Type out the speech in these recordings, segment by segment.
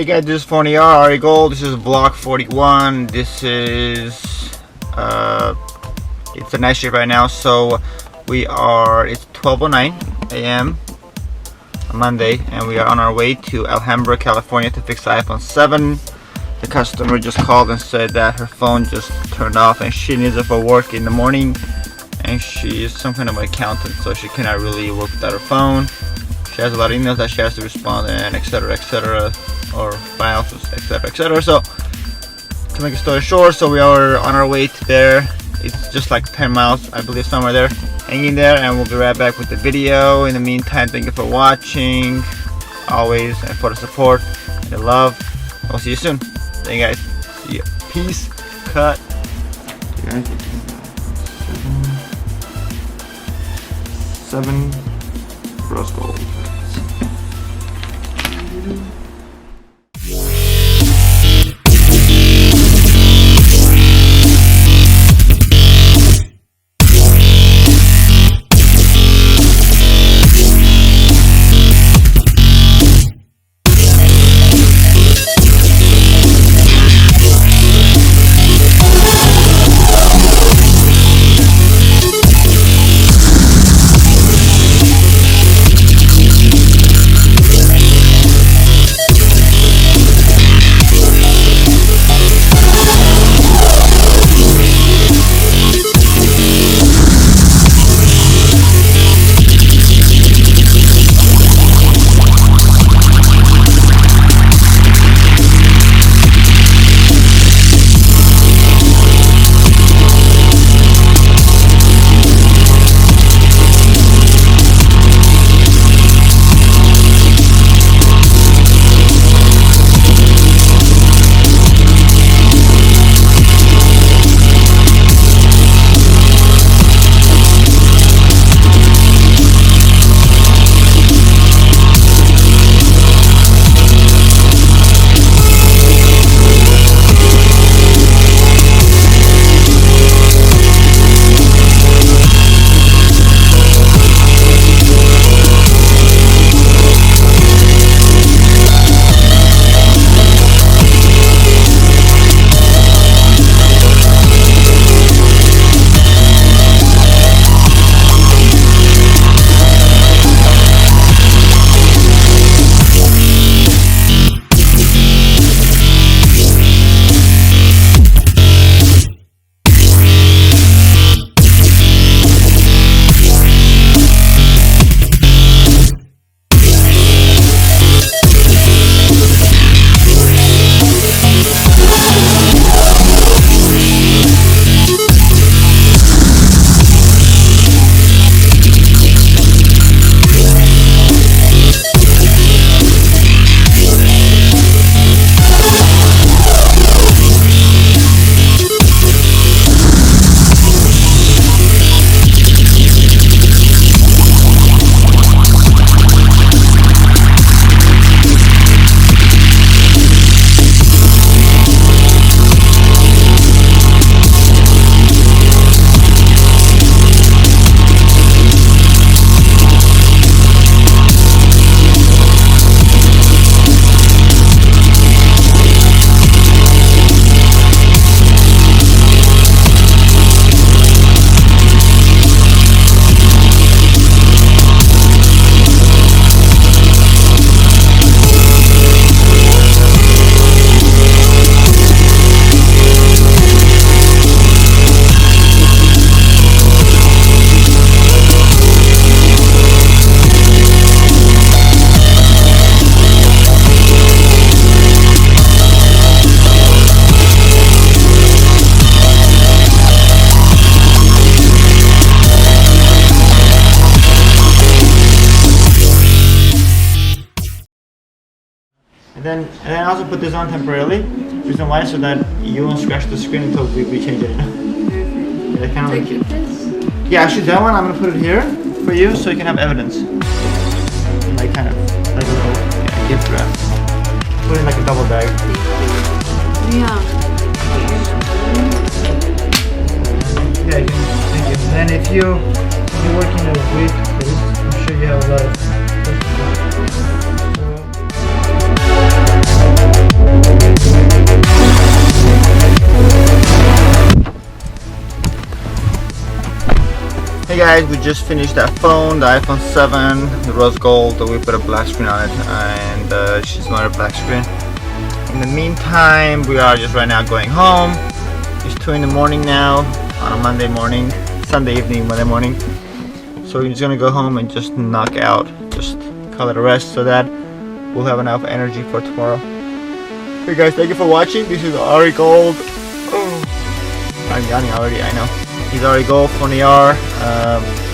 Hey guys, this is Phon-Er, Ari Gold. This is vlog 41. This is it's a night shift right now, so it's 12:09 a.m. on Monday, and we are on our way to Alhambra, California to fix the iPhone 7. The customer just called and said that her phone just turned off and she needs it for work in the morning, and she is some kind of accountant, so she cannot really work without her phone. She has a lot of emails that she has to respond and etc, or files, etc. So to make a story short, so we are on our way to there. It's just like 10 miles, I believe, somewhere there. Hang in there and we'll be right back with the video. In the meantime, thank you for watching always, and for the support and the love. I'll see you soon. Thank you guys. See ya. Peace. Cut. Seven rose gold. And then I also put this on temporarily. Reason why, so that you won't scratch the screen until we change it, you know? Yeah, kind of like keep this? Yeah, actually that one I'm gonna put it here for you so you can have evidence. Like kind of like a little gift wrap. Put it in like a double bag. Yeah. Yeah, thank you. And then if you work in a week, I'm sure you have a lot of customers. So Hey guys, we just finished that phone, the iPhone 7, the rose gold. We put a black screen on it, and she's wanted a black screen. In the meantime, we are just right now going home. It's 2 in the morning now on a Monday morning, Sunday evening, Monday morning. So we're just gonna go home and just knock out, just call it a rest so that we'll have enough energy for tomorrow. Hey guys, thank you for watching. This is Ari Gold. Oh, I'm yawning already, I know. He's Ari Gold, Phon-Er.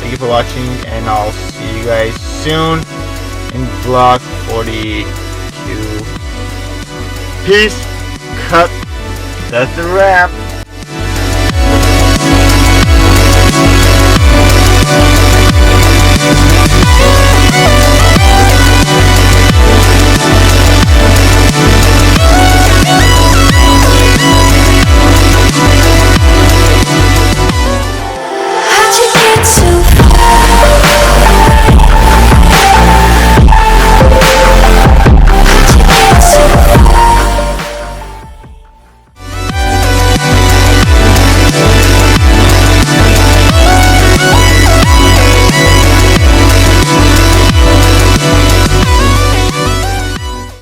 Thank you for watching, and I'll see you guys soon in vlog 42. Peace. Cut. That's the wrap.